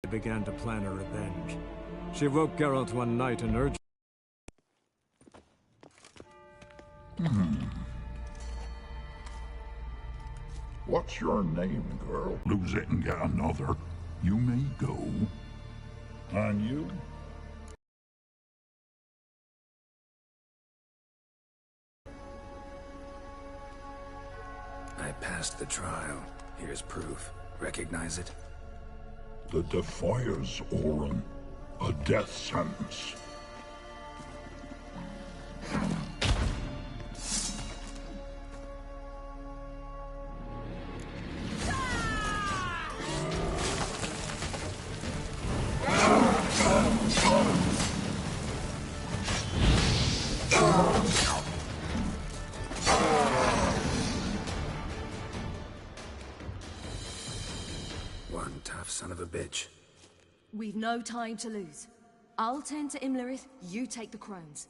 began to plan her revenge. She woke Geralt one night and urged... What's your name, girl? Lose it and get another. You may go. And you? I passed the trial. Here's proof. Recognize it? The Defier's Orin. A death sentence. One tough son of a bitch. We've no time to lose. I'll tend to Imlerith, you take the crones.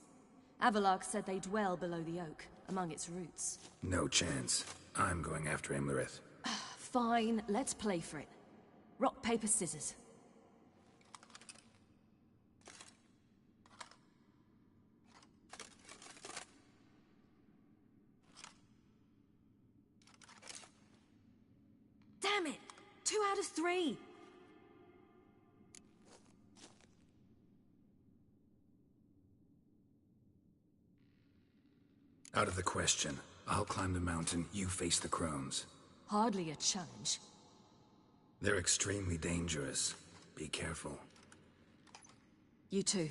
Avalok said they dwell below the oak, among its roots. No chance. I'm going after Imlerith. Fine, let's play for it. Rock, paper, scissors. Damn it! 2 out of 3! Out of the question. I'll climb the mountain, you face the crones. Hardly a challenge. They're extremely dangerous. Be careful. You too.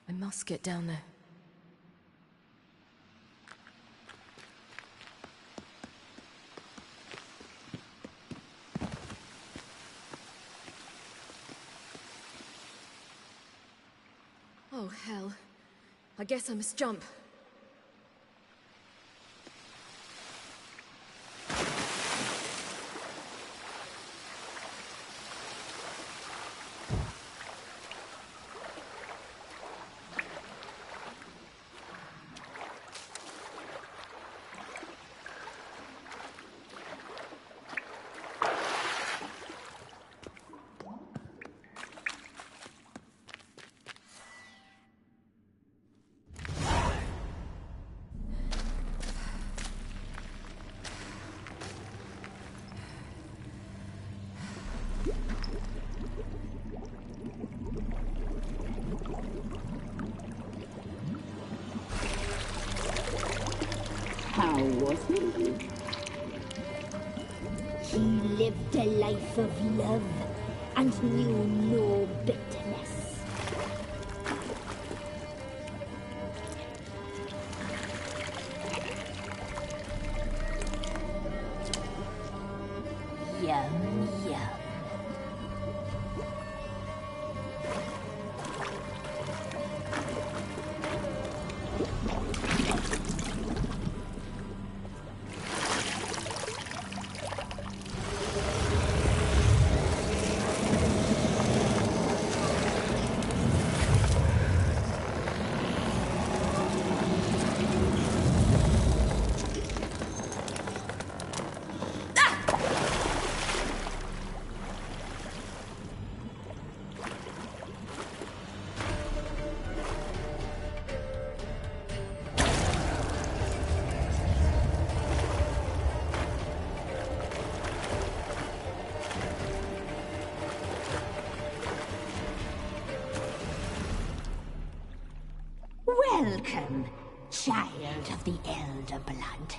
I must get down there. Oh, hell. I guess I must jump. How was he? He lived a life of love and knew no bitterness. Yum, yum. Welcome, child of the Elder Blood.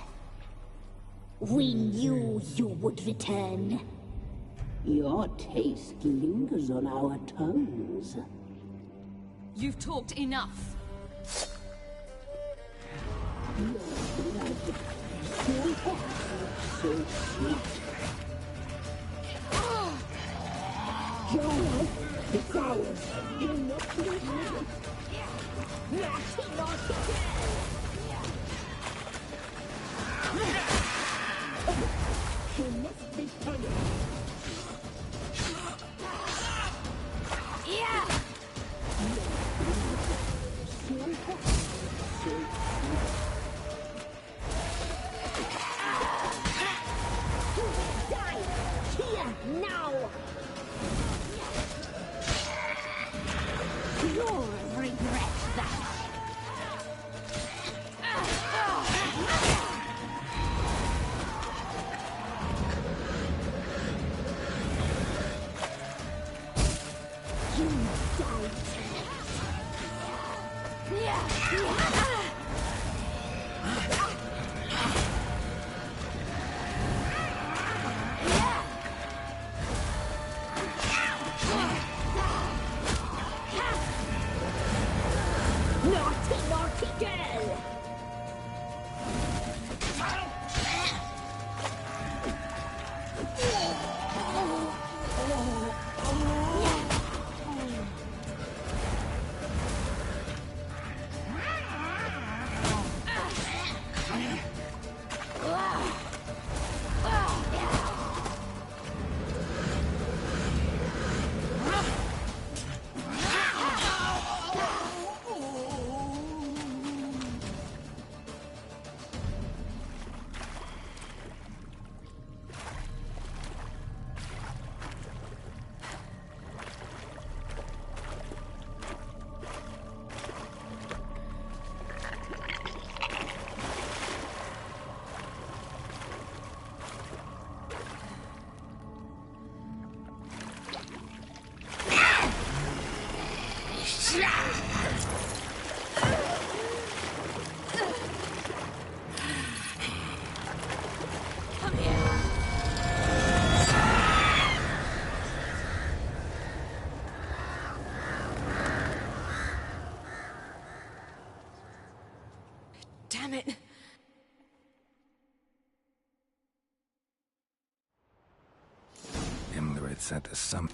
We knew you would return. Your taste lingers on our tongues. You've talked enough. Your blood is so sweet. Joy, it's ours. You're not living. He must be punished. Yeah! Die! Here, now! You'll regret that. You die! Naughty, naughty girl! Damn it! Imlerith's at the summit.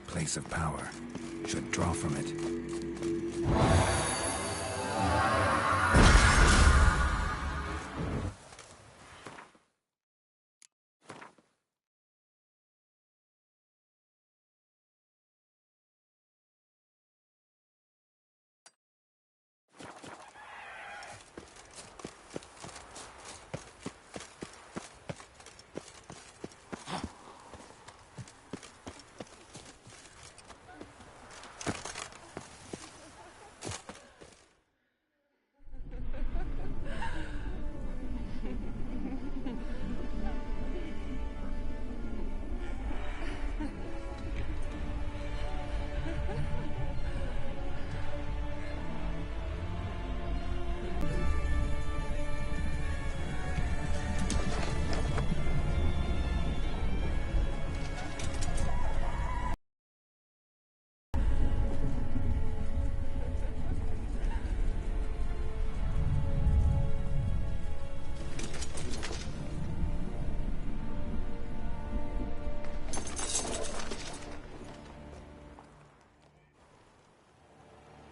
Place of power. Should draw from it.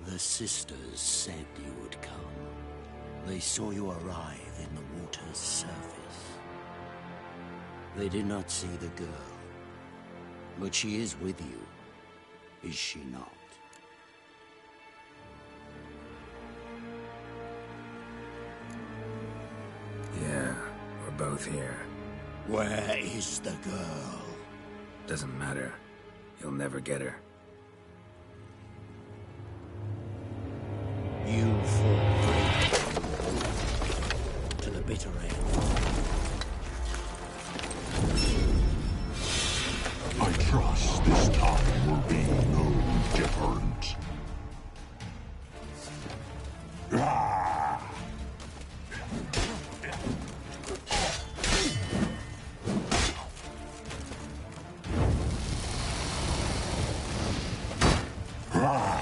The sisters said you would come. They saw you arrive in the water's surface. They did not see the girl. But she is with you, is she not? Yeah, we're both here. Where is the girl? Doesn't matter. You'll never get her. You fought bravely to the bitter end. I trust this time will be no different. Ah! Ah!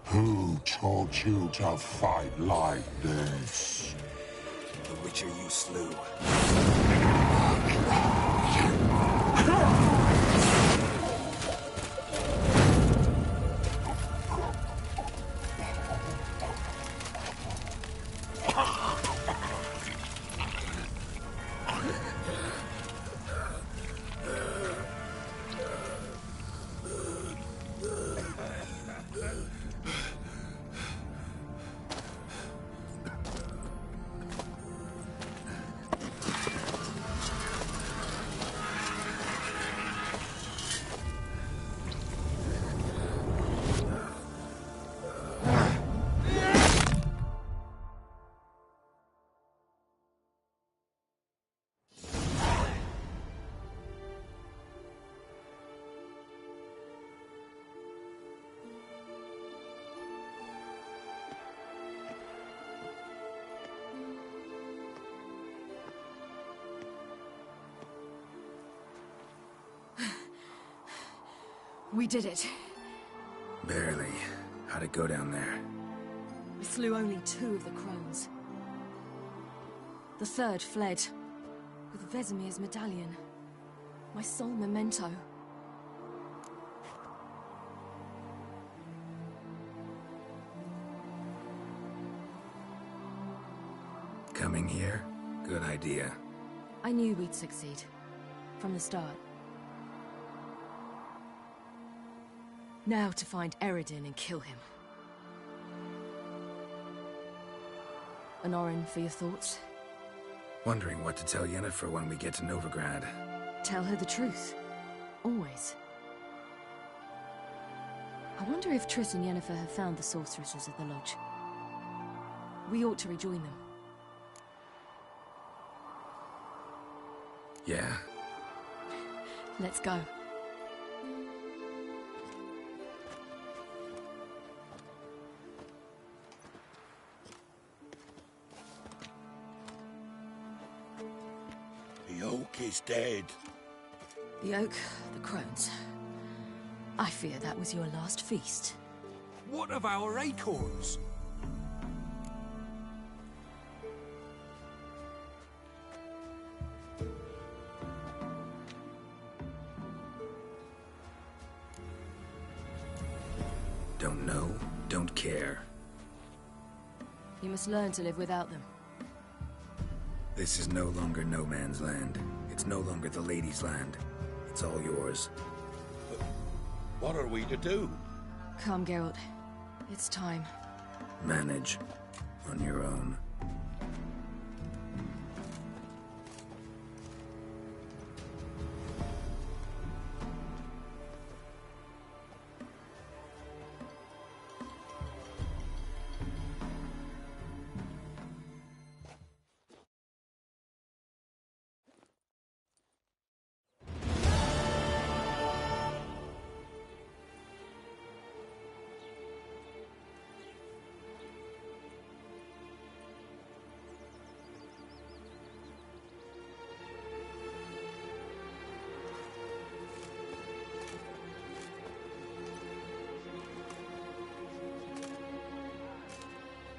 Who taught you to fight like this? The Witcher you slew. We did it. Barely. How'd it go down there? We slew only 2 of the crones. The 3rd fled, with Vesemir's medallion. My sole memento. Coming here? Good idea. I knew we'd succeed. From the start. Now to find Eredin and kill him. Anorin, for your thoughts? Wondering what to tell Yennefer when we get to Novigrad. Tell her the truth. Always. I wonder if Triss and Yennefer have found the sorceresses of the Lodge. We ought to rejoin them. Yeah? Let's go. The oak is dead. The oak, the crones. I fear that was your last feast. What of our acorns? Don't know, don't care. You must learn to live without them. This is no longer no man's land. It's no longer the lady's land. It's all yours. But what are we to do? Come, Geralt. It's time. Manage. On your own.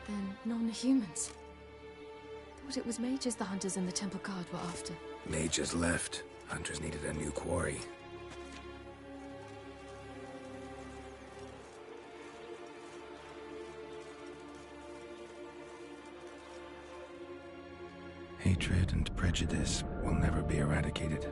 Then non-humans. Thought it was mages the hunters and the temple guard were after. Mages left. Hunters needed a new quarry. Hatred and prejudice will never be eradicated.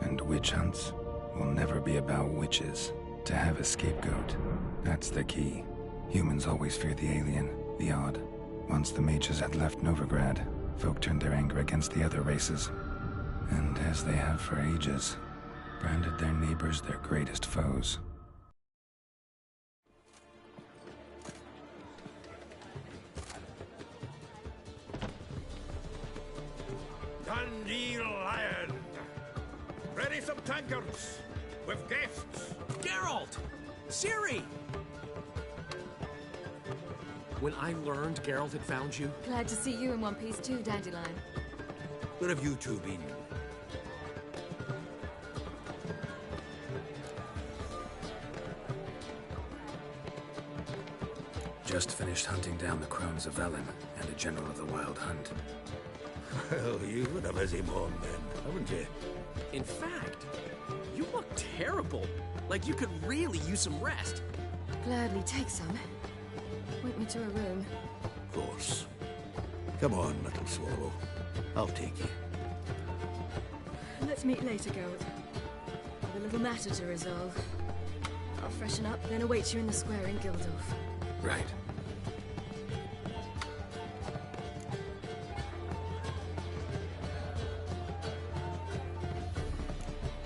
And witch hunts will never be about witches. To have a scapegoat, that's the key. Humans always fear the alien, the odd, one Once the mages had left Novigrad, folk turned their anger against the other races. And as they have for ages, branded their neighbors their greatest foes. Dundee Lion! Ready some tankards! With guests! Geralt! Ciri! When I learned Geralt had found you... Glad to see you in one piece too, Dandelion. Where have you two been? Just finished hunting down the crones of Velen and a general of the Wild Hunt. Well, you've been a busy one then, haven't you? In fact, you look terrible. Like you could really use some rest. Gladly take some. Point me to a room. Of course. Come on, little swallow. I'll take you. Let's meet later, Geralt. I've a little matter to resolve. I'll freshen up, then await you in the square in Gildorf. Right.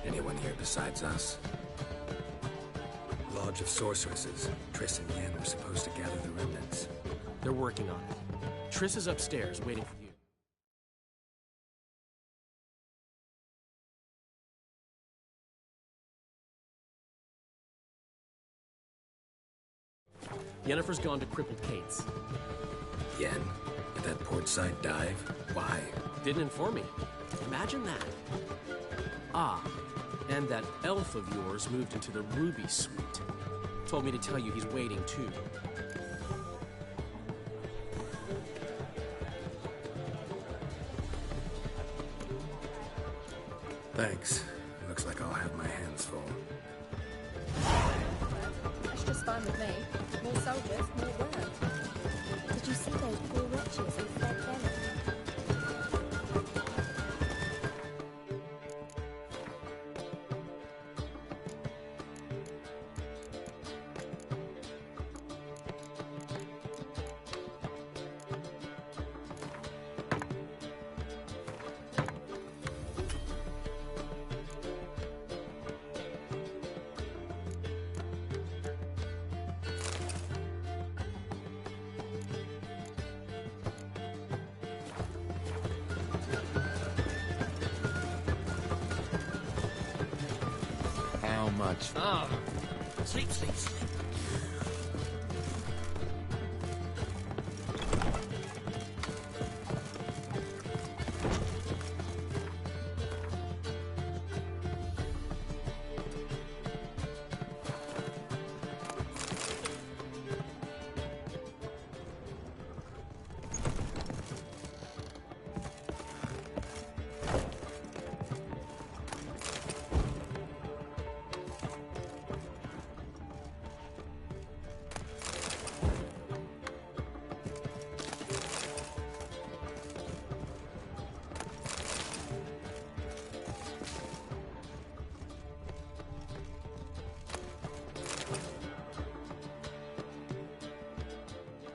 Anyone here besides us? Lodge of Sorceresses. Triss and Yen were supposed to gather the remnants. They're working on it. Triss is upstairs, waiting for you. Yennefer's gone to Crippled Kate's. Yen? At that port side dive? Why? Didn't inform me. Imagine that. Ah, and that elf of yours moved into the Ruby Suite. Told me to tell you he's waiting too. Thanks. Looks like I'll have my hands full. That's just fine with me. More soldiers, more work. Did you see those poor wretches who fled Velen? How much? Ah, sleep, sleep, sleep.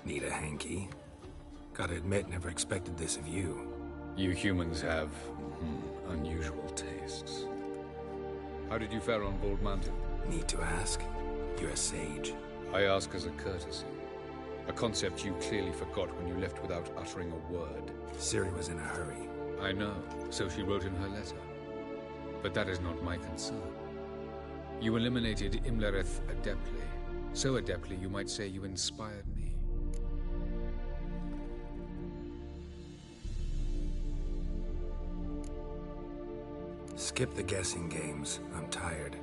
Need a hanky? Gotta admit, never expected this of you. You humans have unusual tastes. How did you fare on Bald Mountain? Need to ask? You're a sage. I ask as a courtesy. A concept you clearly forgot when you left without uttering a word. Ciri was in a hurry. I know, so she wrote in her letter. But that is not my concern. You eliminated Imlerith adeptly. So adeptly you might say you inspired me. Skip the guessing games. I'm tired.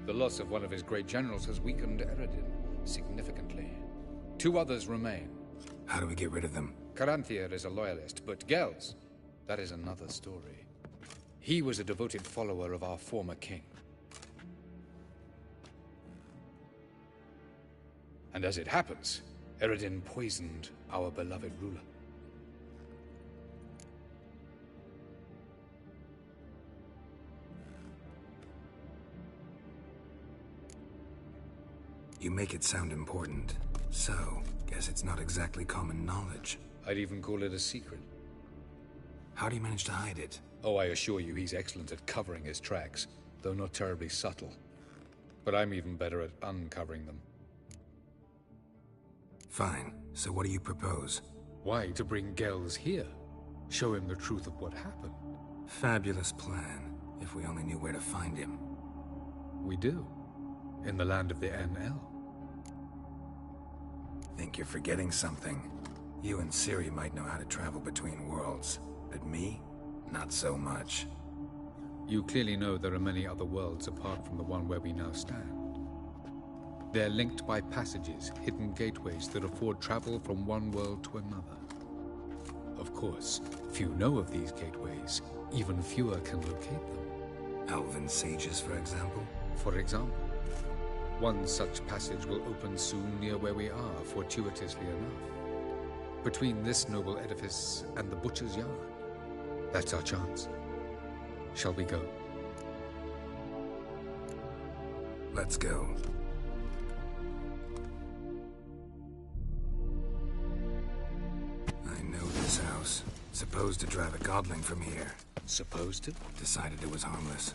The loss of one of his great generals has weakened Eredin significantly. 2 others remain. How do we get rid of them? Caranthir is a loyalist, but Gels, that is another story. He was a devoted follower of our former king. And as it happens, Eredin poisoned our beloved ruler. You make it sound important. So, guess it's not exactly common knowledge. I'd even call it a secret. How do you manage to hide it? Oh, I assure you he's excellent at covering his tracks, though not terribly subtle. But I'm even better at uncovering them. Fine. So what do you propose? Why, to bring Gels here. Show him the truth of what happened. Fabulous plan, if we only knew where to find him. We do. In the land of the NL. Think you're forgetting something. You and Ciri might know how to travel between worlds, but me? Not so much. You clearly know there are many other worlds apart from the one where we now stand. They're linked by passages, hidden gateways that afford travel from one world to another. Of course, few know of these gateways. Even fewer can locate them. Elven sages, for example? For example. One such passage will open soon near where we are, fortuitously enough. Between this noble edifice and the butcher's yard. That's our chance. Shall we go? Let's go. I know this house. Supposed to drive a godling from here. Supposed to? Decided it was harmless.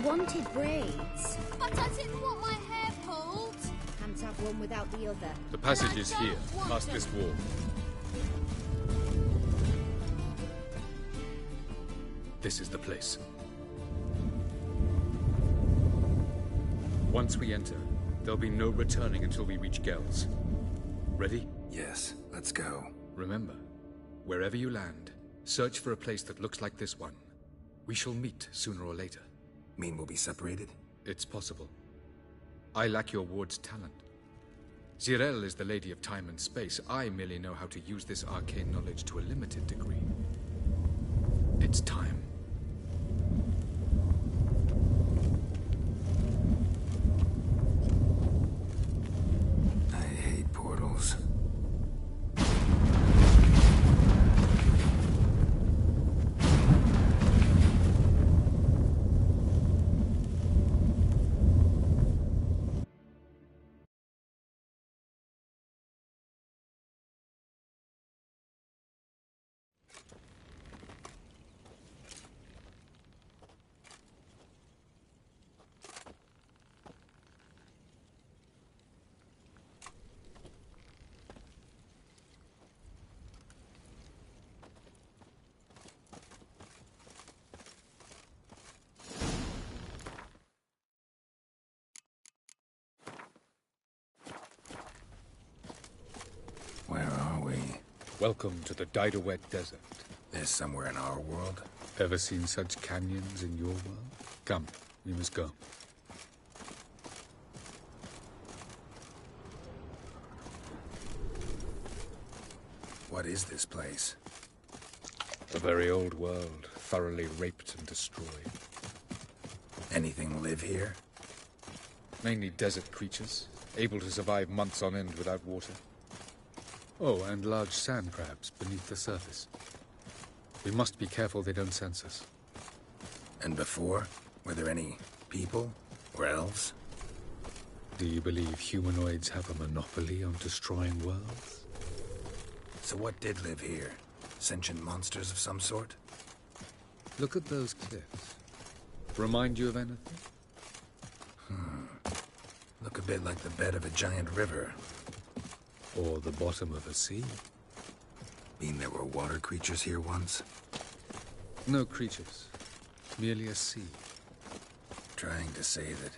Wanted braids. But I didn't want my hair pulled. Can't have one without the other. The passage is here, past this wall. This is the place. Once we enter, there'll be no returning until we reach Gels. Ready? Yes, let's go. Remember, wherever you land, search for a place that looks like this one. We shall meet sooner or later. Mean we'll be separated? It's possible. I lack your ward's talent. Zirel is the lady of time and space. I merely know how to use this arcane knowledge to a limited degree. It's time. I hate portals. Where are we? Welcome to the Didowet Desert. This somewhere in our world? Ever seen such canyons in your world? Come, we must go. What is this place? A very old world, thoroughly raped and destroyed. Anything live here? Mainly desert creatures, able to survive months on end without water. Oh, and large sand crabs beneath the surface. We must be careful they don't sense us. And before? Were there any people? Or elves? Do you believe humanoids have a monopoly on destroying worlds? So what did live here? Sentient monsters of some sort? Look at those cliffs. Remind you of anything? Look a bit like the bed of a giant river. Or the bottom of a sea. Mean there were water creatures here once? No creatures. Merely a sea. Trying to say that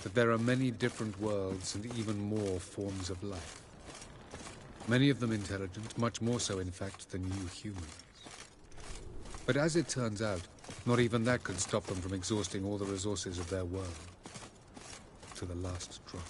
that there are many different worlds and even more forms of life. Many of them intelligent, much more so in fact than you humans. But as it turns out, not even that could stop them from exhausting all the resources of their world. To the last drop.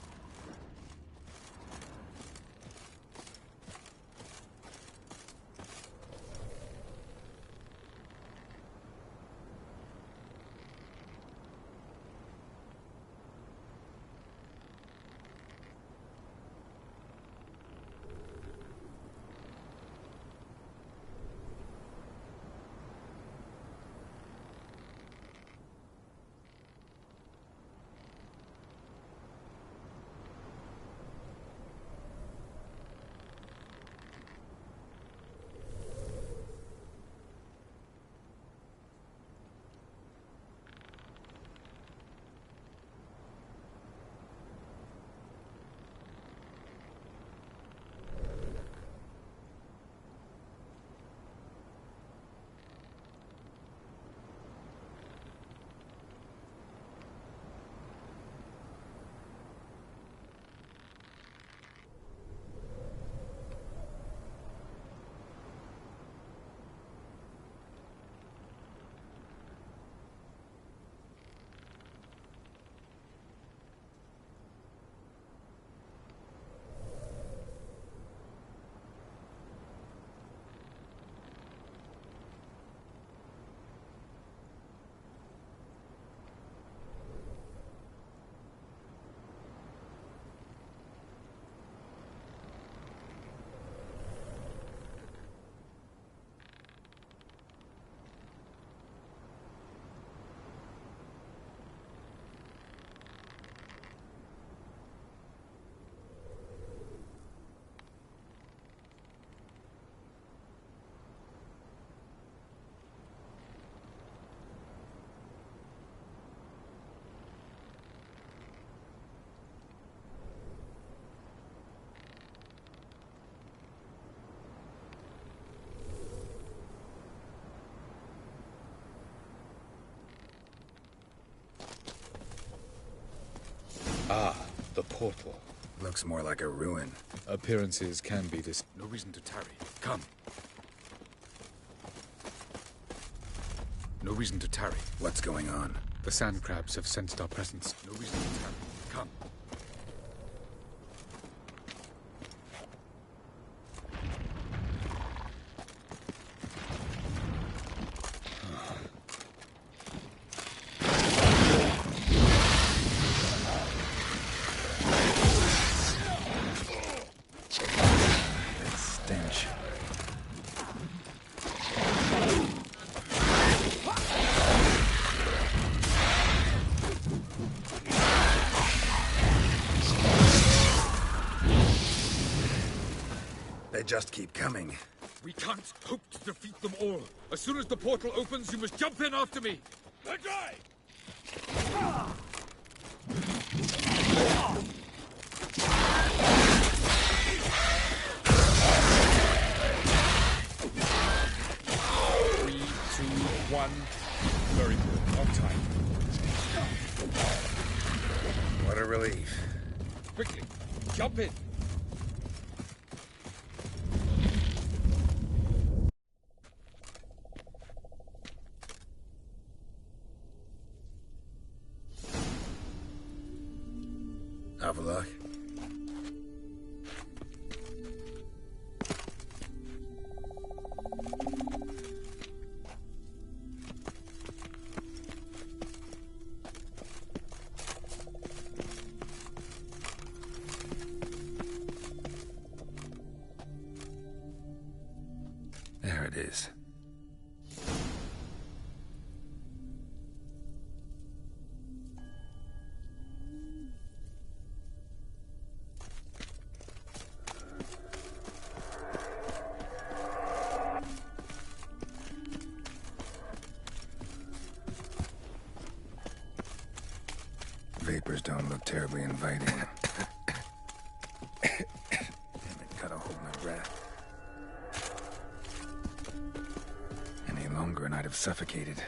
Ah, the portal. Looks more like a ruin. Appearances can be this. No reason to tarry. Come. No reason to tarry. What's going on? The sand crabs have sensed our presence. No reason to tarry. Come. They just keep coming. We can't hope to defeat them all. As soon as the portal opens, you must jump in after me. Let's die! Three, two, one. Very good. On time. What a relief. Quickly, jump in. Have a look. There it is. Vapors don't look terribly inviting. Damn it, gotta hold my breath. Any longer and I'd have suffocated.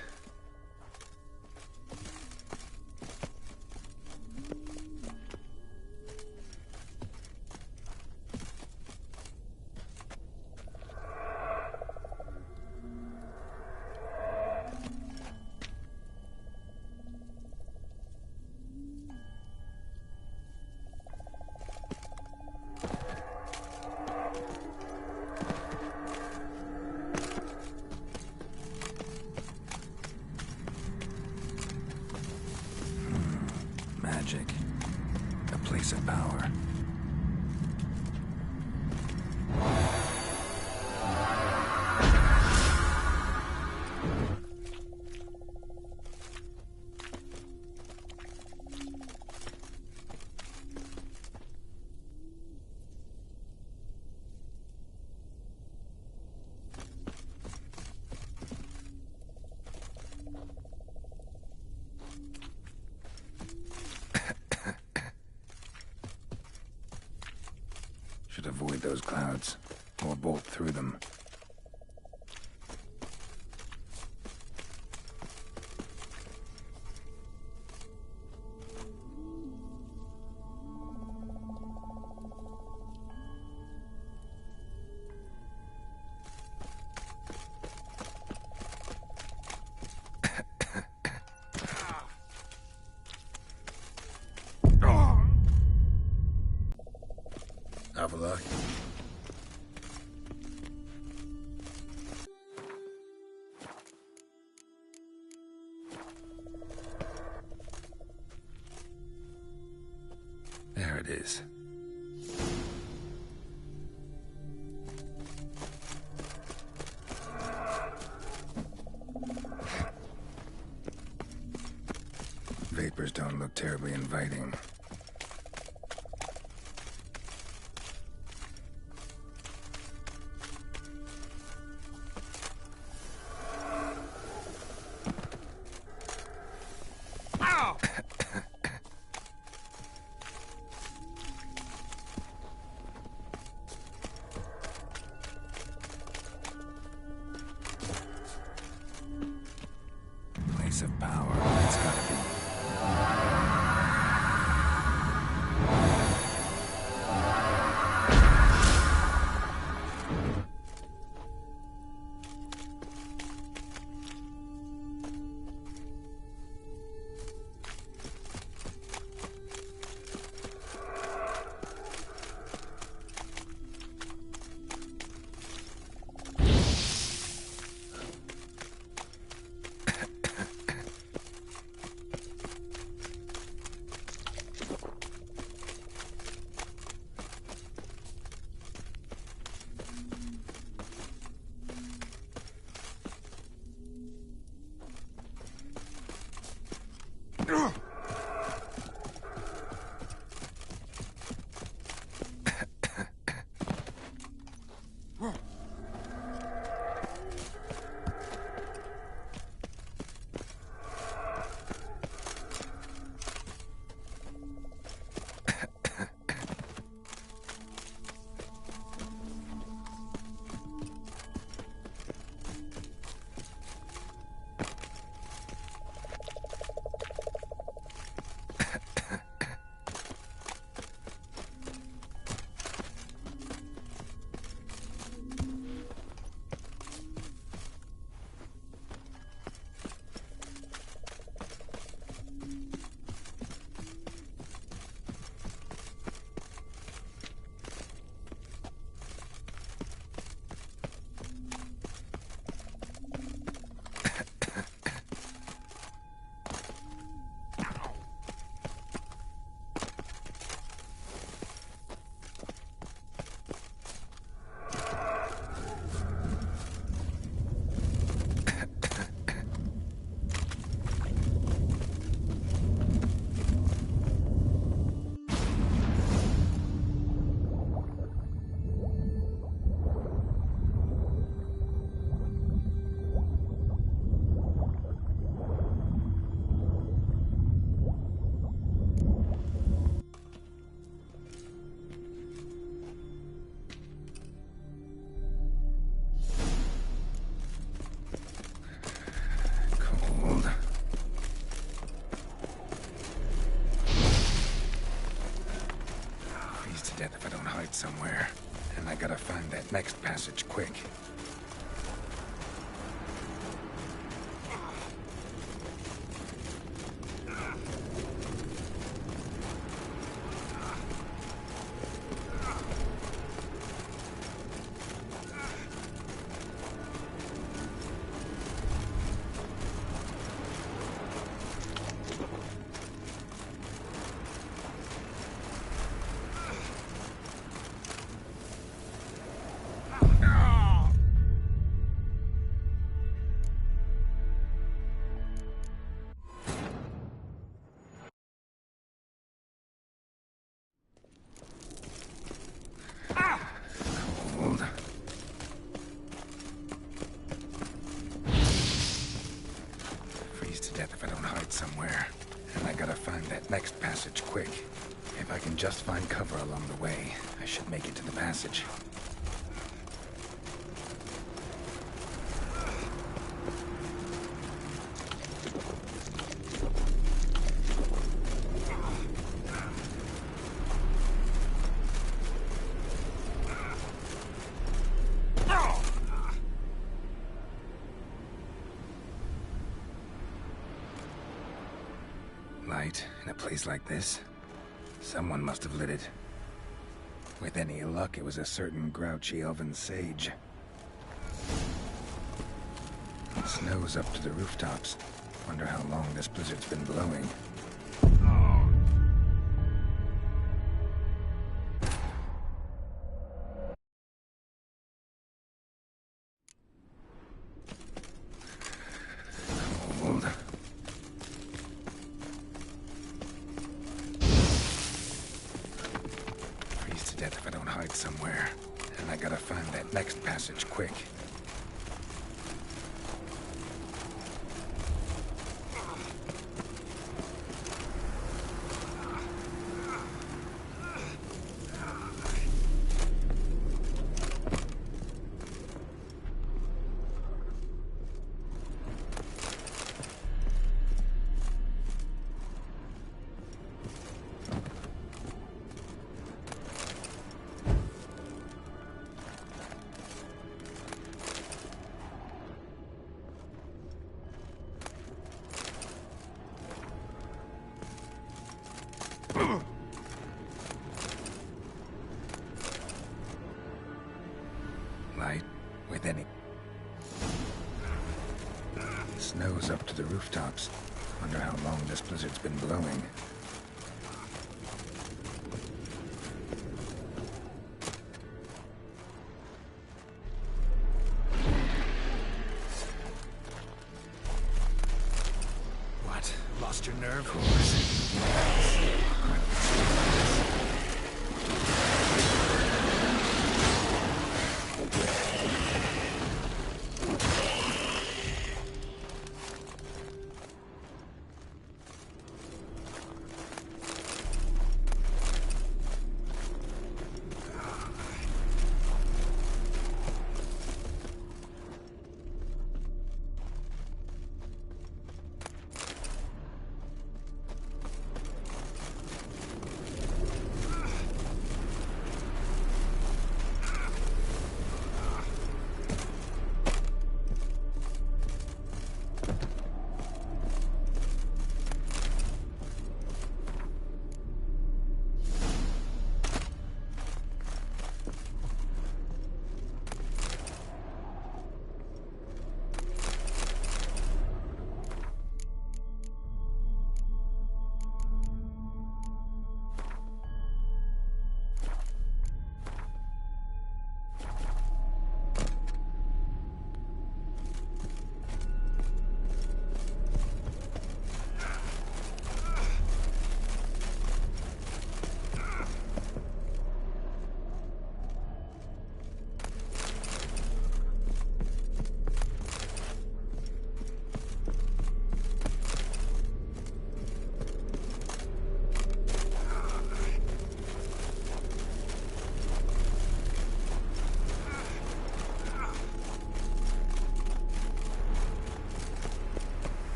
magic. A place of power. Should avoid those clouds, or bolt through them. Have a look. There it is. Vapors don't look terribly inviting. Place of power, it's gotta be. If I don't hide somewhere. And I gotta find that next passage quick. next passage quick. If I can just find cover along the way, I should make it to the passage. Light in a place like this? Someone must have lit it. With any luck, it was a certain grouchy elven sage. Snow's up to the rooftops. Wonder how long this blizzard's been blowing. Cold. Freeze to death if I don't hide somewhere. And I gotta find that next passage quick. Light with any... Snow's up to the rooftops. Wonder how long this blizzard's been blowing. What? Lost your nerve? Of course.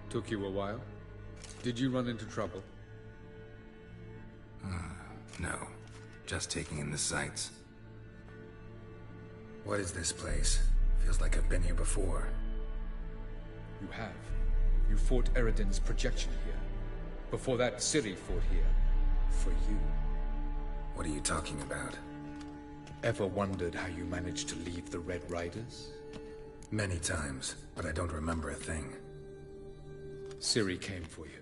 Took you a while? Did you run into trouble? No. Just taking in the sights. What is this place? Feels like I've been here before. You have. You fought Eridan's projection here. Before that, Ciri fought here. For you. What are you talking about? Ever wondered how you managed to leave the Red Riders? Many times, but I don't remember a thing. Ciri came for you.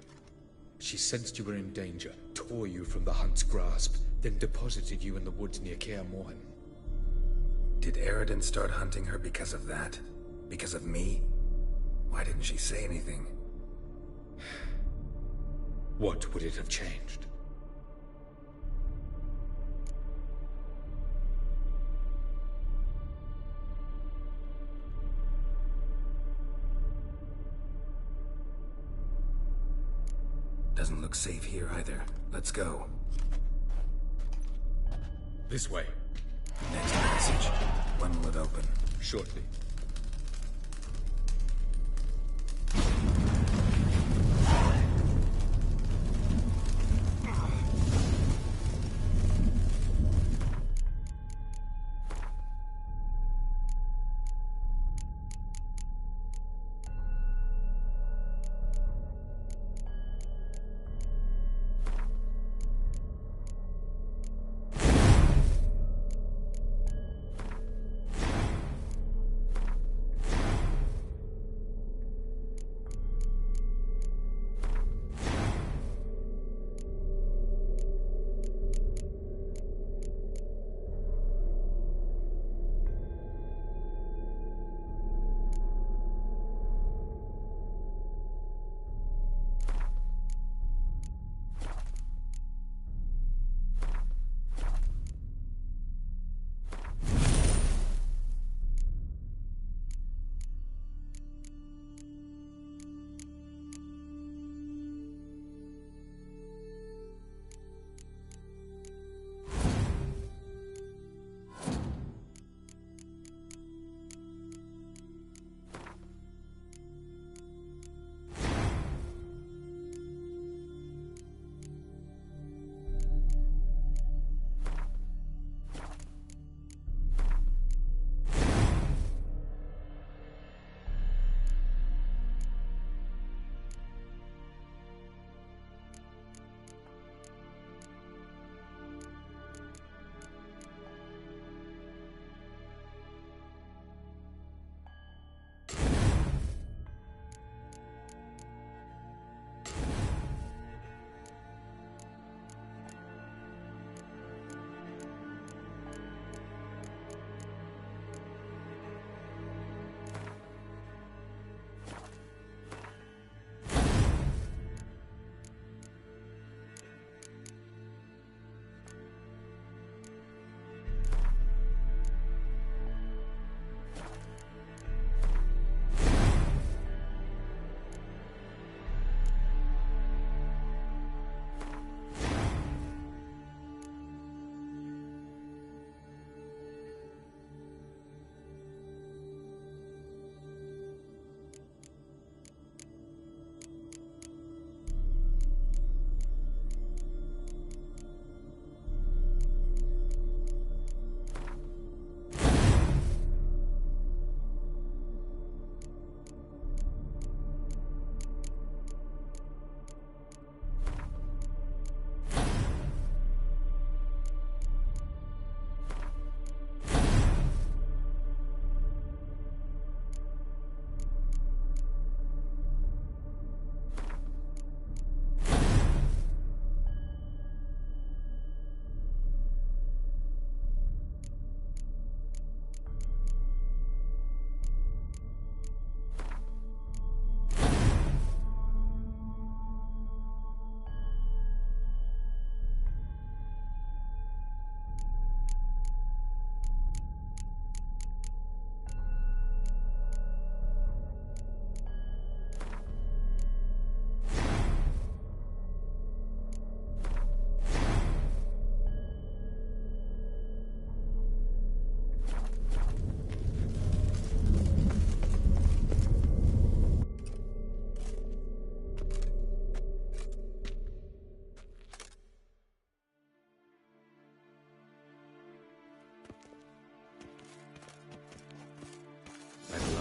She sensed you were in danger, tore you from the Hunt's grasp, then deposited you in the woods near Kaer Morhen. Did Eridan start hunting her because of that? Because of me? Why didn't she say anything? What would it have changed? Doesn't look safe here either. Let's go. This way. Next passage. When will it open? Shortly.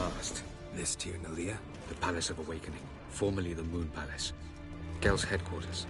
past. This to you, Nalia? The Palace of Awakening, formerly the Moon Palace. Gel's headquarters.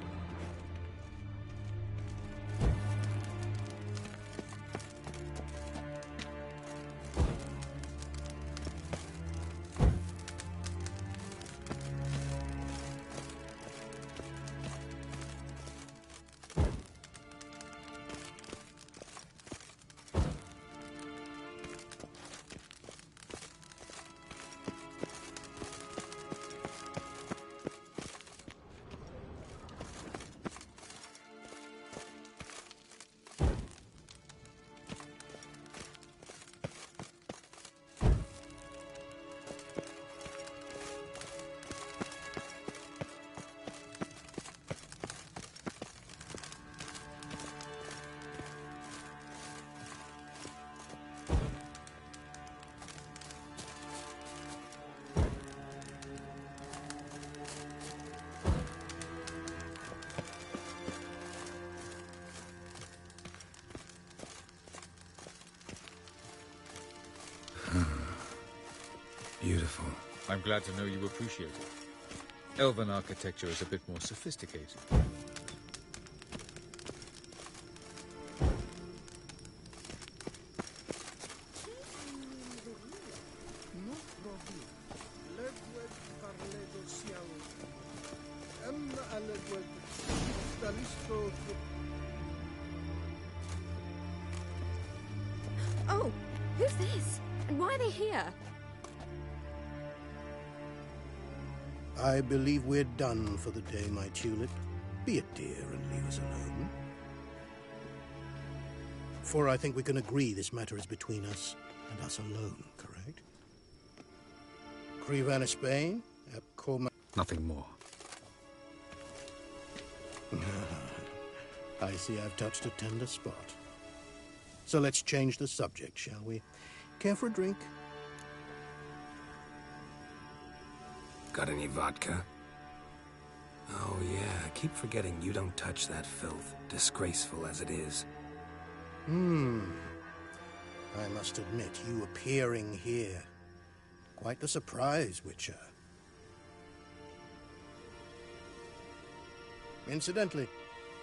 Beautiful. I'm glad to know you appreciate it. Elven architecture is a bit more sophisticated. Oh, who's this? And why are they here? I believe we're done for the day, my tulip. Be a dear and leave us alone. For I think we can agree this matter is between us and us alone, correct? Crevan Spain, Epcoma. Nothing more. I see I've touched a tender spot. So let's change the subject, shall we? Care for a drink? Got any vodka? Oh yeah, keep forgetting you don't touch that filth, disgraceful as it is. I must admit, you appearing here. Quite the surprise, Witcher. Incidentally,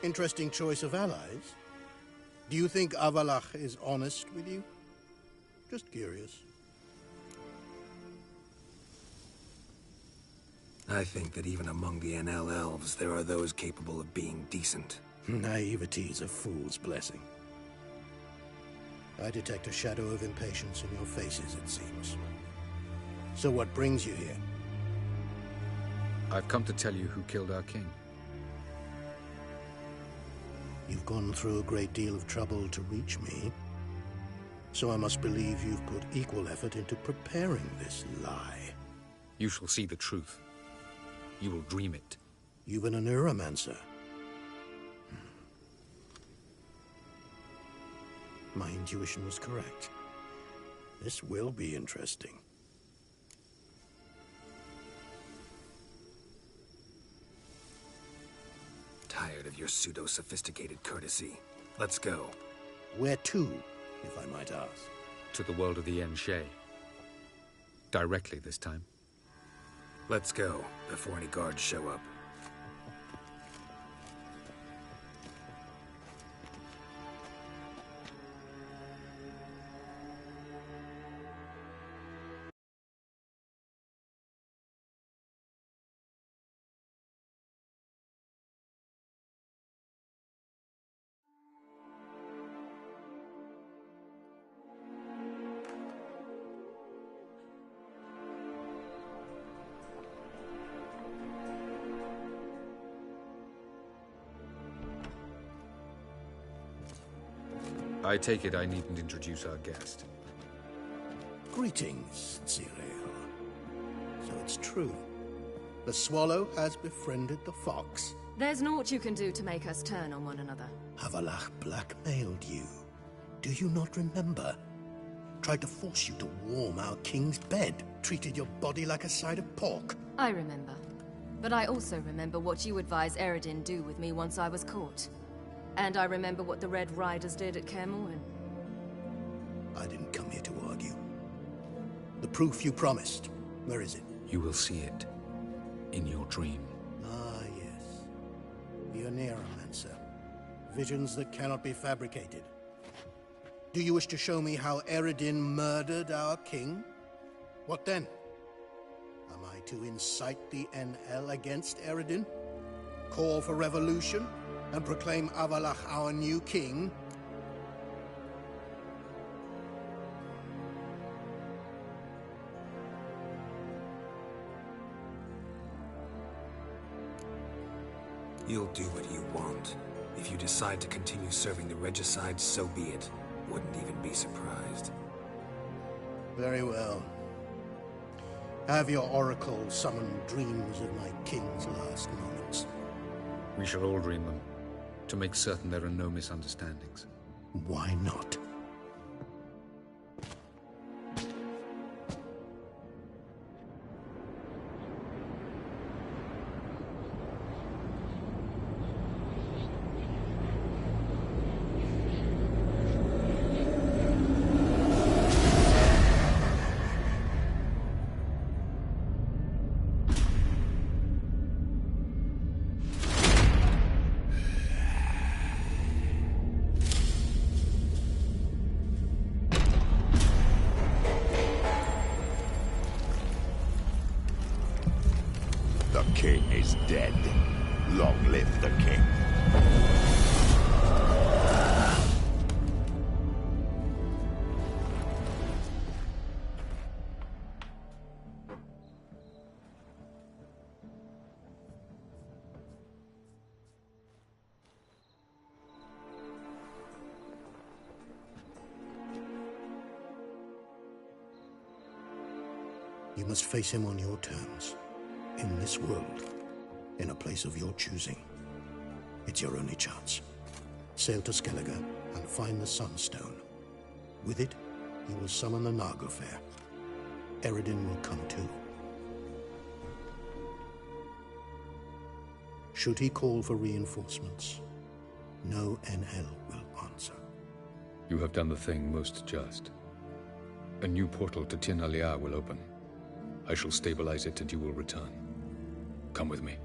interesting choice of allies. Do you think Avalach is honest with you? Just curious. I think that even among the NL elves, there are those capable of being decent. Naivety is a fool's blessing. I detect a shadow of impatience in your faces, it seems. So what brings you here? I've come to tell you who killed our king. You've gone through a great deal of trouble to reach me. So I must believe you've put equal effort into preparing this lie. You shall see the truth. You will dream it. You've been a neuromancer. My intuition was correct. This will be interesting. Tired of your pseudo-sophisticated courtesy. Let's go. Where to, if I might ask? To the world of the Enshe. Directly this time. Let's go, before any guards show up. I take it I needn't introduce our guest. Greetings, Cyril. So it's true. The swallow has befriended the fox. There's naught you can do to make us turn on one another. Avalach blackmailed you. Do you not remember? Tried to force you to warm our king's bed. Treated your body like a side of pork. I remember. But I also remember what you advised Eredin do with me once I was caught. And I remember what the Red Riders did at Kaer Morhen. I didn't come here to argue. The proof you promised. Where is it? You will see it. In your dream. Ah, yes. The Oneiromancer. Visions that cannot be fabricated. Do you wish to show me how Eredin murdered our king? What then? Am I to incite the NL against Eredin? Call for revolution? And proclaim Avalach our new king? You'll do what you want. If you decide to continue serving the regicide, so be it. Wouldn't even be surprised. Very well. Have your oracle summon dreams of my king's last moments. We shall all dream them, to make certain there are no misunderstandings. Why not? The king is dead. Long live the king. You must face him on your terms. In this world, in a place of your choosing. It's your only chance. Sail to Skellige and find the Sunstone. With it, you will summon the Naglfair. Eredin will come too. Should he call for reinforcements, no NL will answer. You have done the thing most just. A new portal to Tir Nalia will open. I shall stabilize it and you will return. Come with me.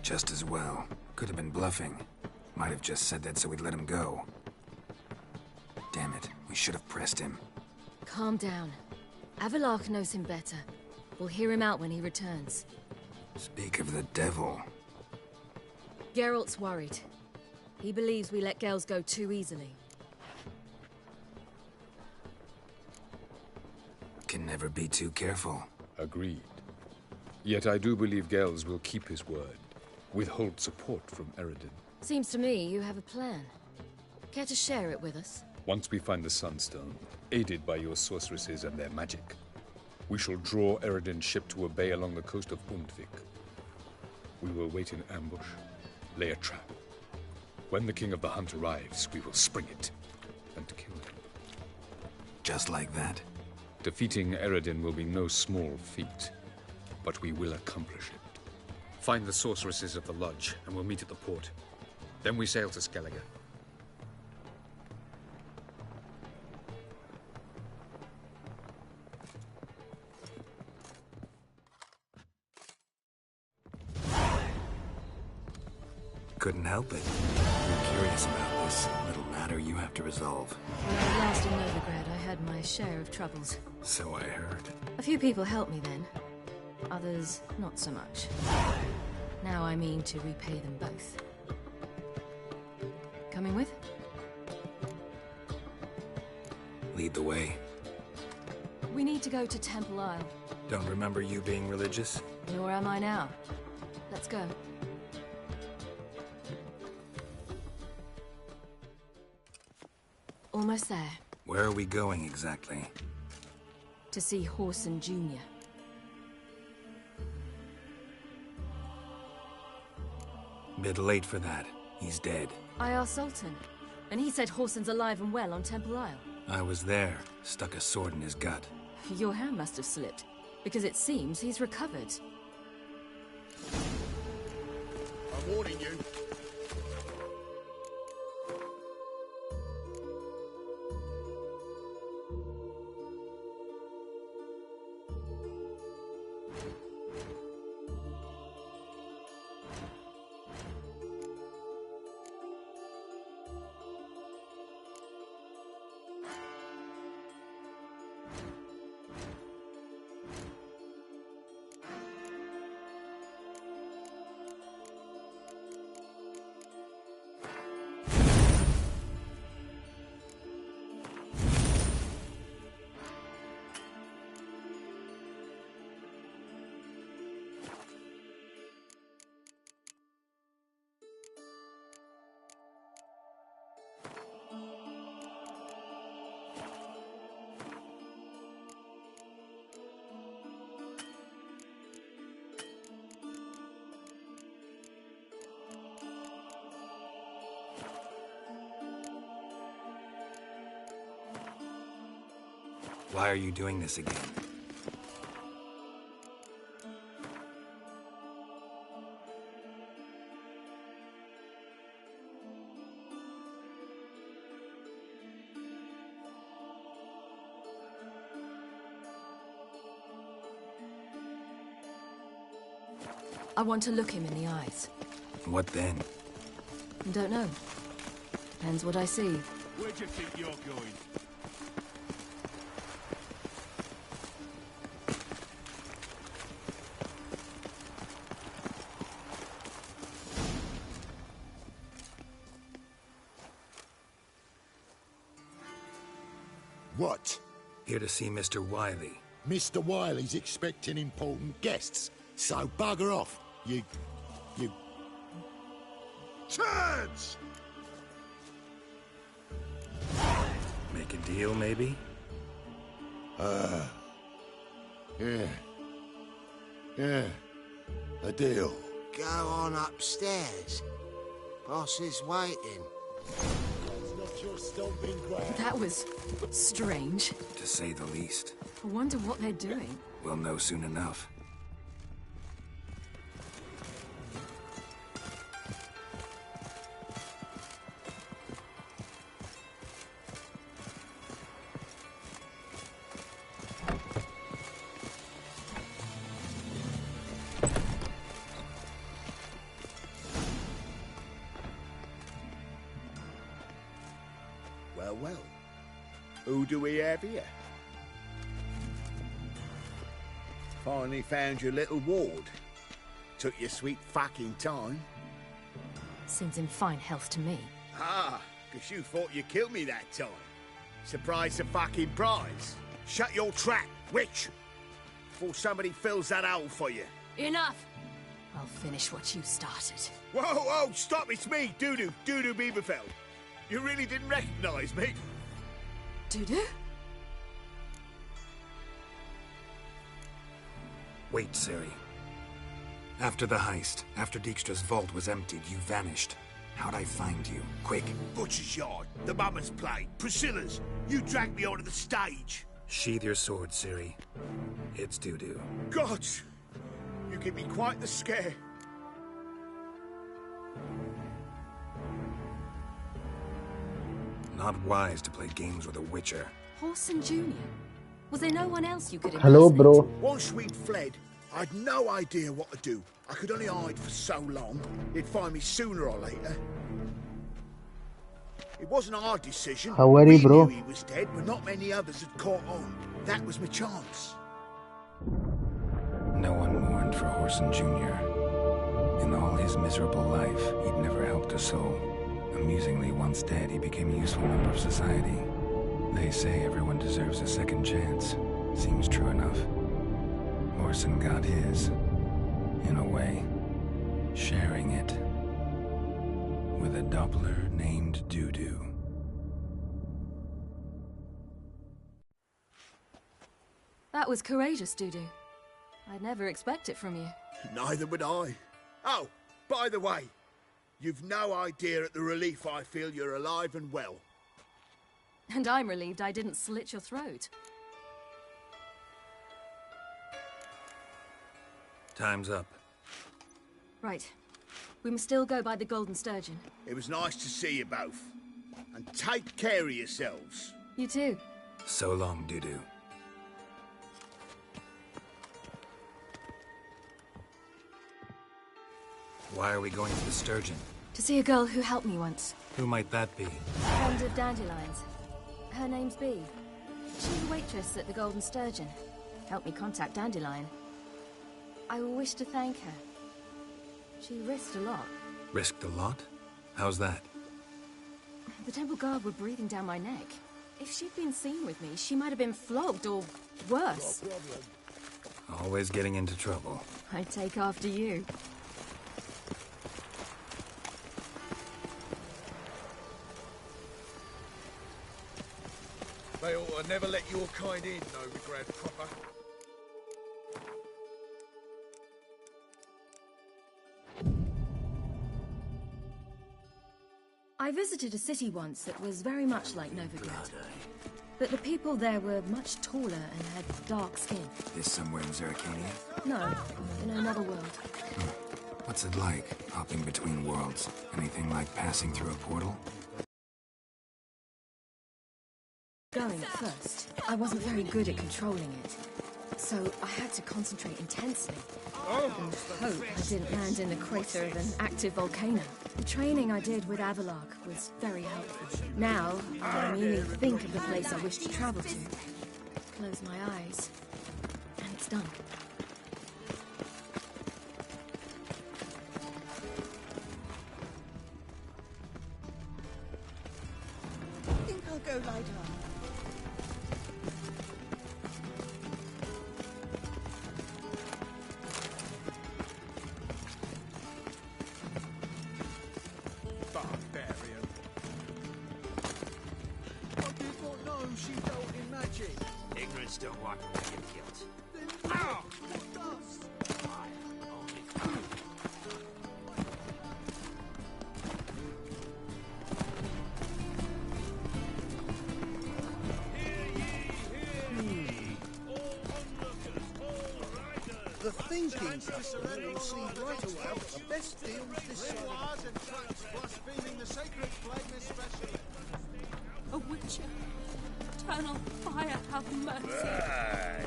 Just as well. Could have been bluffing. Might have just said that so we'd let him go. Damn it, we should have pressed him. Calm down. Avalach knows him better. We'll hear him out when he returns. Speak of the devil. Geralt's worried. He believes we let girls go too easily. Can never be too careful. Agreed. Yet I do believe Gels will keep his word. Withhold support from Eredin. Seems to me you have a plan. Care to share it with us? Once we find the Sunstone, aided by your sorceresses and their magic, we shall draw Eredin's ship to a bay along the coast of Undvik. We will wait in ambush, lay a trap. When the King of the Hunt arrives, we will spring it and kill him. Just like that? Defeating Eredin will be no small feat, but we will accomplish it. Find the sorceresses of the lodge, and we'll meet at the port. Then we sail to Skellige. Couldn't help it. I'm curious about this little matter you have to resolve. When I was last in Novigrad, I had my share of troubles. So I heard. A few people helped me then. Others, not so much. Now I mean to repay them both. Coming with? Lead the way. We need to go to Temple Isle. Don't remember you being religious? Nor am I now. Let's go. Almost there. Where are we going exactly? To see Horson Jr. Bit late for that. He's dead. I asked Sultan, and he said Whoreson's alive and well on Temple Isle. I was there. Stuck a sword in his gut. Your hand must have slipped, because it seems he's recovered. I'm warning you. Why are you doing this again? I want to look him in the eyes. What then? Don't know. Depends what I see. Where do you think you're going? What? Here to see Mr. Wiley. Mr. Wiley's expecting important guests, so bugger off, you... Turds! Make a deal, maybe? Yeah. Yeah. A deal. Go on upstairs. Boss is waiting. That's not your stomping ground. That was strange. To say the least. I wonder what they're doing. We'll know soon enough. Well. Who do we have here? Finally found your little ward. Took your sweet fucking time. Seems in fine health to me. Ah, because you thought you killed me that time. Surprise the fucking prize. Shut your trap, witch! Before somebody fills that hole for you. Enough! I'll finish what you started. Whoa, stop, it's me, Dudu Beaverfell. You really didn't recognize me? Dudu? Wait, Ciri. After the heist, after Dijkstra's vault was emptied, you vanished. How'd I find you? Quick. Butcher's Yard, the Mummer's Plate, Priscilla's. You dragged me onto the stage. Sheathe your sword, Ciri. It's Dudu. God, you give me quite the scare. Not wise to play games with a witcher. Whoreson Jr.? Was there no one else you could Hello, impersonate? bro. Once we'd fled, I'd no idea what to do. I could only hide for so long. He'd find me sooner or later. It wasn't our decision. How are you, We bro? knew he was dead, but not many others had caught on. That was my chance. No one mourned for Whoreson Jr. In all his miserable life, he'd never helped a soul. Amusingly, once dead, he became a useful member of society. They say everyone deserves a second chance. Seems true enough. Whoreson got his, in a way, sharing it with a Doppler named Dudu. That was courageous, Dudu. I'd never expect it from you. Neither would I. Oh, by the way, You've no idea at the relief I feel you're alive and well. And I'm relieved I didn't slit your throat. Time's up. Right. We must still go by the Golden Sturgeon. It was nice to see you both. And take care of yourselves. You too. So long, Dudu. Why are we going to the Sturgeon? To see a girl who helped me once. Who might that be? Friend of Dandelion's. Her name's Bee. She's a waitress at the Golden Sturgeon. Helped me contact Dandelion. I wish to thank her. She risked a lot. Risked a lot? How's that? The Temple Guard were breathing down my neck. If she'd been seen with me, she might have been flogged or worse. Always getting into trouble. I'd take after you. They ought to never let your kind in, Novigrad proper. I visited a city once that was very much like Novigrad. But the people there were much taller and had dark skin. This somewhere in Zerrikania? No, in another world. What's it like, hopping between worlds? Anything like passing through a portal? Going at first, I wasn't very good at controlling it. So I had to concentrate intensely. And hope I didn't land in the crater of an active volcano. The training I did with Avallac'h was very helpful. Now, I merely think of the place I wish to travel to, close my eyes, and it's done. I think I'll go lie down. Barbarian. I did not know she dealt in magic. Ignorance don't wipe away your guilt. Then what does? The thinking customer will see right away the best deals this side of and tracks blaspheming the sacred flame especially. A witcher. Eternal fire, have mercy. Aye.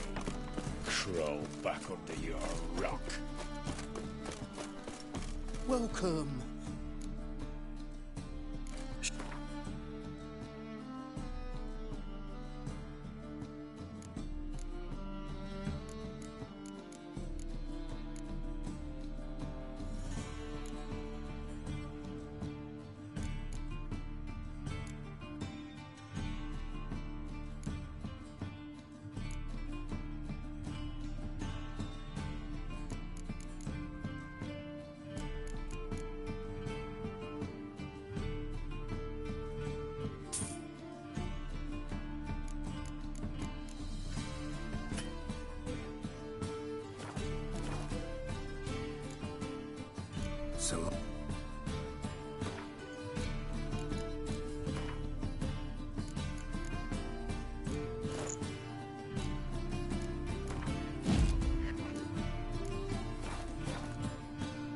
Crawl back under your rock. Welcome. So...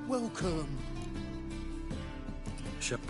Welcome. Shep.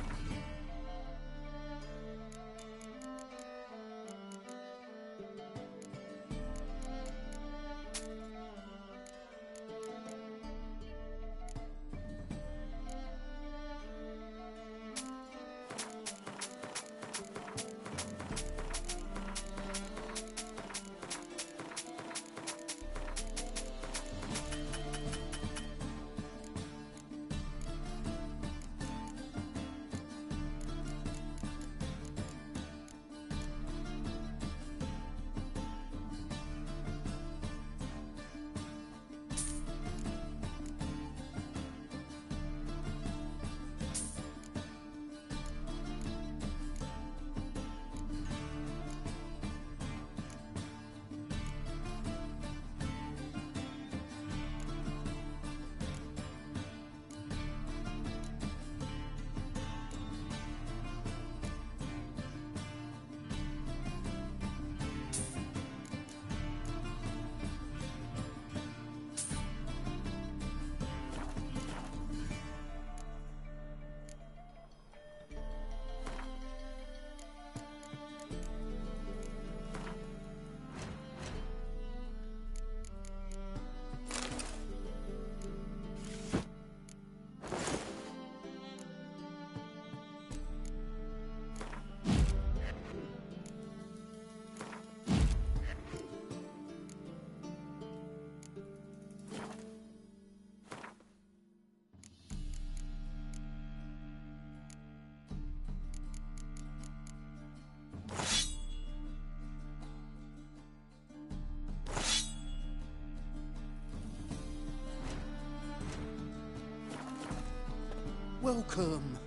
Welcome.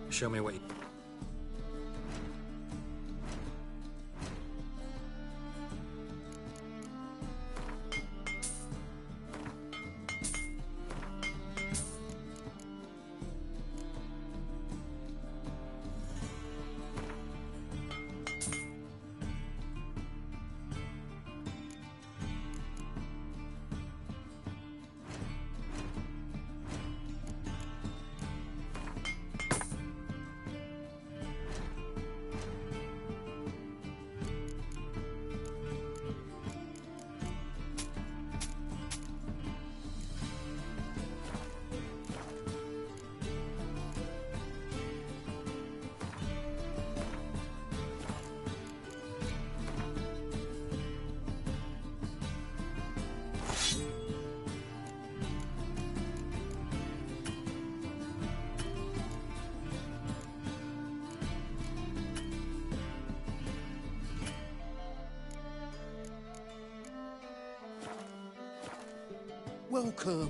Show me what you... Welcome.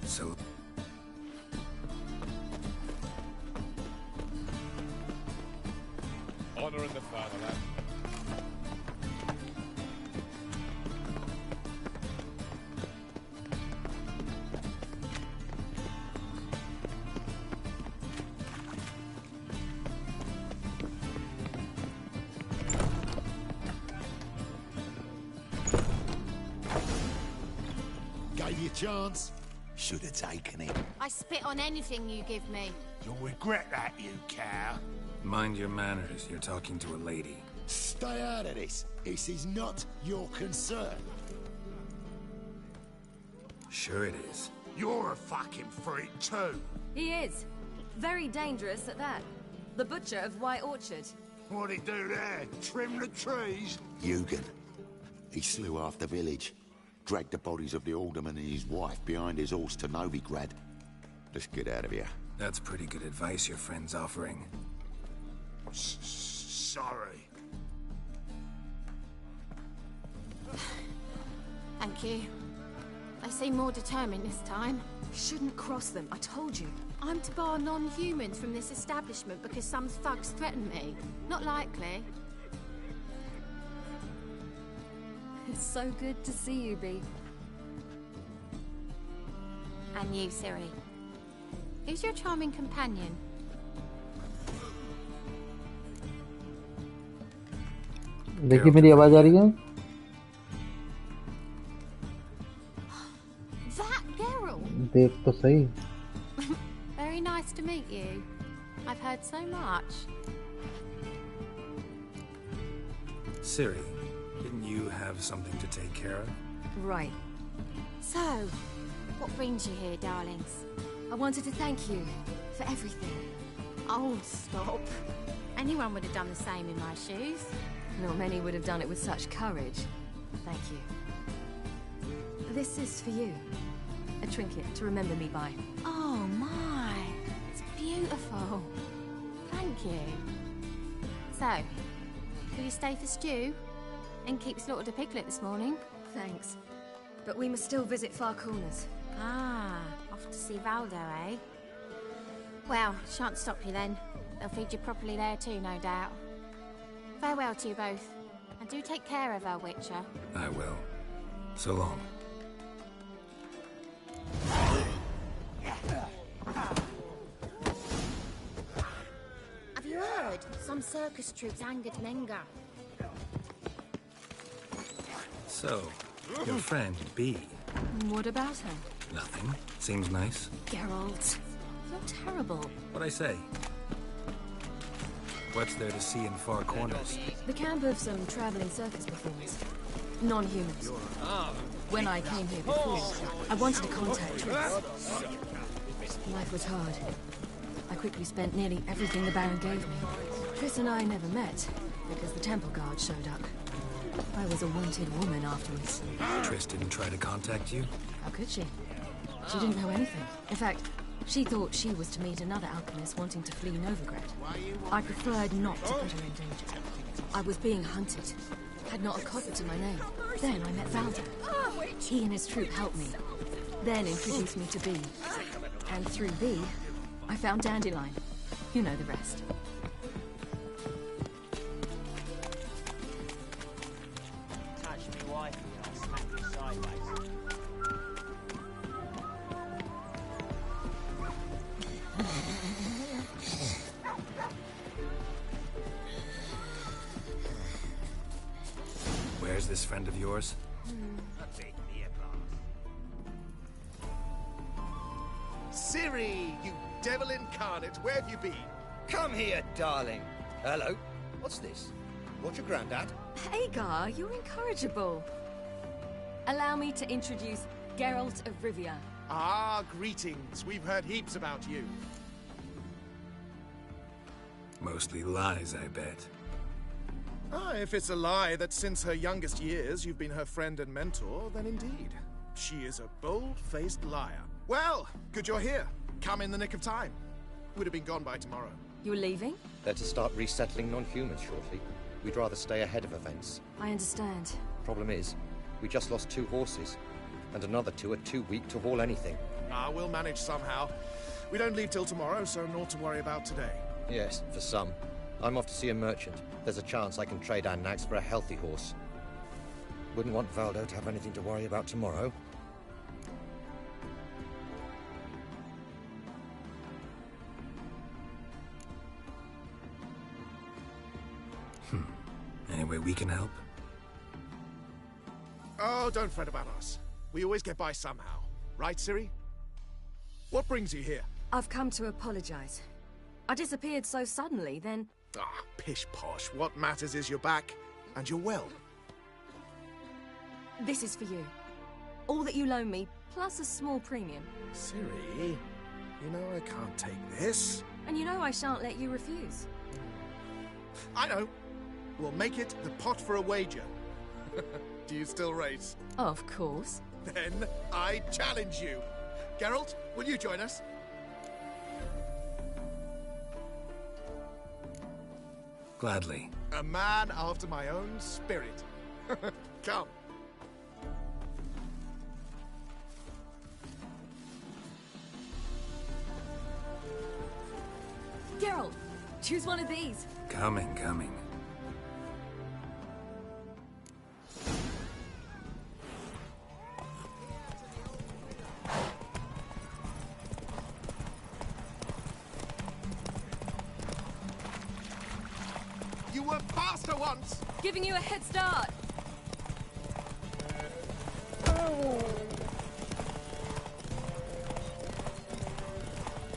So... Honor in the fatherland. Gave you a chance. Should have taken it. I spit on anything you give me. You'll regret that, you cow. Mind your manners, you're talking to a lady. Stay out of this. This is not your concern. Sure it is. You're a fucking freak too. He is. Very dangerous at that. The butcher of White Orchard. What'd he do there? Trim the trees? Eugen. He slew half the village. Dragged the bodies of the alderman and his wife behind his horse to Novigrad. Let's get out of here. That's pretty good advice your friend's offering. Sorry. Thank you. They seem more determined this time. Shouldn't cross them, I told you. I'm to bar non-humans from this establishment because some thugs threaten me. Not likely. It's so good to see you, Bee. And you, Ciri. Who's your charming companion? देखिए मेरी आवाज आ रही है? That Geralt. देख तो सही. Very nice to meet you. I've heard so much. Ciri, didn't you have something to take care of? Right. So, what brings you here, darlings? I wanted to thank you for everything. Oh, stop. Anyone would have done the same in my shoes. Not many would have done it with such courage. Thank you. This is for you. A trinket to remember me by. Oh, my. It's beautiful. Thank you. So, will you stay for stew? And keep slaughtered a piglet this morning? Thanks. But we must still visit Far Corners. Ah, off to see Valdo, eh? Well, shan't stop you then. They'll feed you properly there too, no doubt. Farewell to you both. And do take care of her, Witcher. I will. So long. Have you heard? Some circus troops angered Menga. So, your friend, Bee. What about her? Nothing. Seems nice. Geralt, you're terrible. What'd I say? What's there to see in far corners? The camp of some traveling circus performers. Non-humans. When I came here before, I wanted to contact Tris. Life was hard. I quickly spent nearly everything the Baron gave me. Tris and I never met, because the temple guard showed up. I was a wanted woman afterwards. Tris didn't try to contact you? How could she? She didn't know anything. In fact, she thought she was to meet another alchemist wanting to flee Novigrad. I preferred not to put her in danger. I was being hunted. Had not a copper to my name. Then I met Valda. He and his troop helped me. Then introduced me to B. And through B, I found Dandelion. You know the rest. Where's this friend of yours? Ciri, you devil incarnate, where have you been? Come here, darling. Hello. What's this? What's your granddad? Hagar, you're incorrigible. Allow me to introduce Geralt of Rivia. Ah, greetings. We've heard heaps about you. Mostly lies, I bet. Ah, if it's a lie that since her youngest years you've been her friend and mentor, then indeed. She is a bold-faced liar. Well, good you're here. Come in the nick of time. Would have been gone by tomorrow. You're leaving? They're to start resettling non-humans shortly. We'd rather stay ahead of events. I understand. Problem is, we just lost 2 horses, and another 2 are too weak to haul anything. Ah, we'll manage somehow. We don't leave till tomorrow, so naught to worry about today. Yes, for some. I'm off to see a merchant. There's a chance I can trade our nags for a healthy horse. Wouldn't want Valdo to have anything to worry about tomorrow. Any way we can help? Oh, don't fret about us. We always get by somehow. Right, Ciri? What brings you here? I've come to apologize. I disappeared so suddenly, then... Ah, pish-posh. What matters is you're back, and you're well. This is for you. All that you loan me, plus a small premium. Ciri, you know I can't take this. And you know I shan't let you refuse. I know. We'll make it the pot for a wager. Do you still race? Of course. Then I challenge you. Geralt, will you join us? Gladly. A man after my own spirit. Come. Geralt, choose one of these. Coming. You were faster once! Giving you a head start.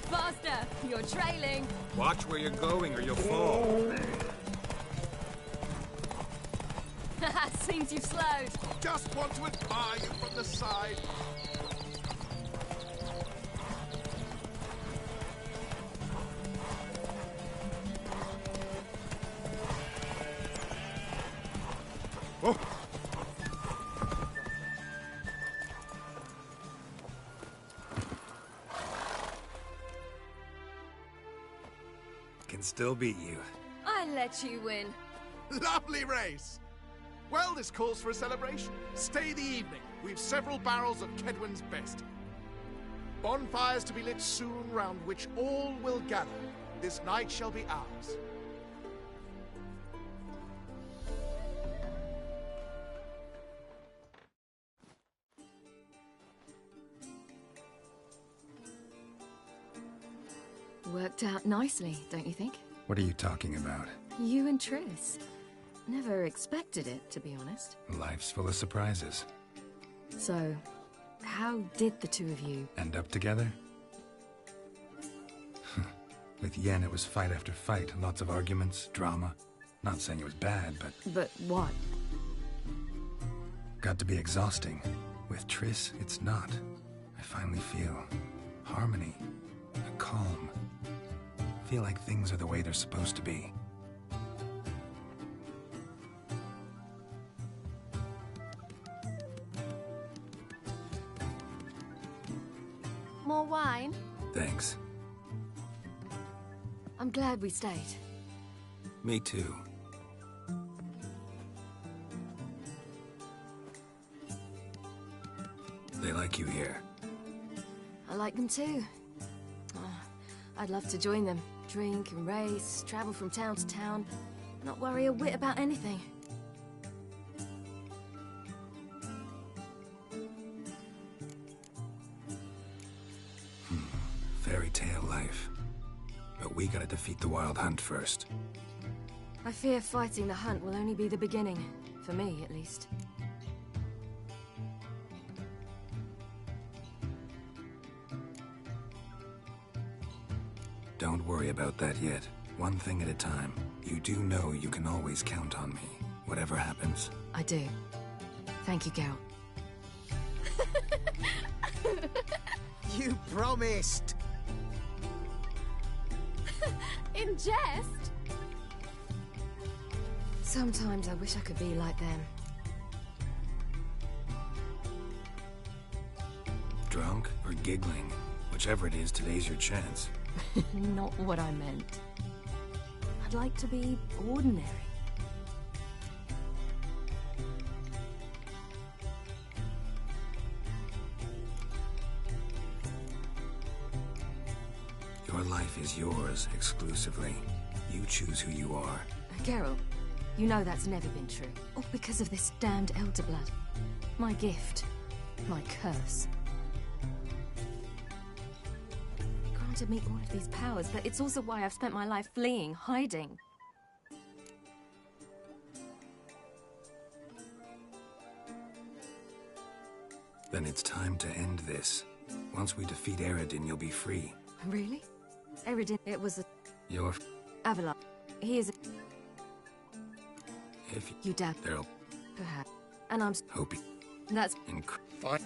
Faster! You're trailing. Watch where you're going or you'll fall. Seems you've slowed. Just want to admire you from the side. Oh. Can still beat you. I let you win. Lovely race! Well, this calls for a celebration. Stay the evening. We've several barrels of Kedwen's best. Bonfires to be lit soon, round which all will gather. This night shall be ours. Worked out nicely, don't you think? What are you talking about? You and Tris. Never expected it, to be honest. Life's full of surprises. So, how did the two of you... End up together? With Yen, it was fight after fight, lots of arguments, drama. Not saying it was bad, but... But what? Got to be exhausting. With Triss, it's not. I finally feel harmony, a calm. Feel like things are the way they're supposed to be. More wine? Thanks. I'm glad we stayed. Me too. They like you here. I like them too. Oh, I'd love to join them. Drink and race, travel from town to town. Not worry a whit about anything. Fairy tale life. But we gotta defeat the Wild Hunt first. I fear fighting the hunt will only be the beginning. For me, at least. Don't worry about that yet. One thing at a time. You do know you can always count on me, whatever happens. I do. Thank you, Geralt. You promised! In jest? Sometimes I wish I could be like them. Drunk or giggling? Whichever it is, today's your chance. Not what I meant. I'd like to be ordinary. Your life is yours, exclusively. You choose who you are. Geralt, you know that's never been true. All because of this damned elder blood. My gift. My curse. It granted me all of these powers, but it's also why I've spent my life fleeing, hiding. Then it's time to end this. Once we defeat Eredin, you'll be free. Really? Eredin, it was a... You're... Avalon. He is a... If you doubt... There'll... Perhaps. And I'm... Hope you... That's... Fine.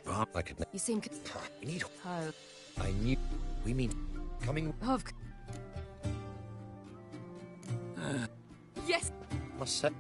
Bomb. I could... You seem... We need... Oh. I knew... We mean... Coming... Of... Yes! Must say...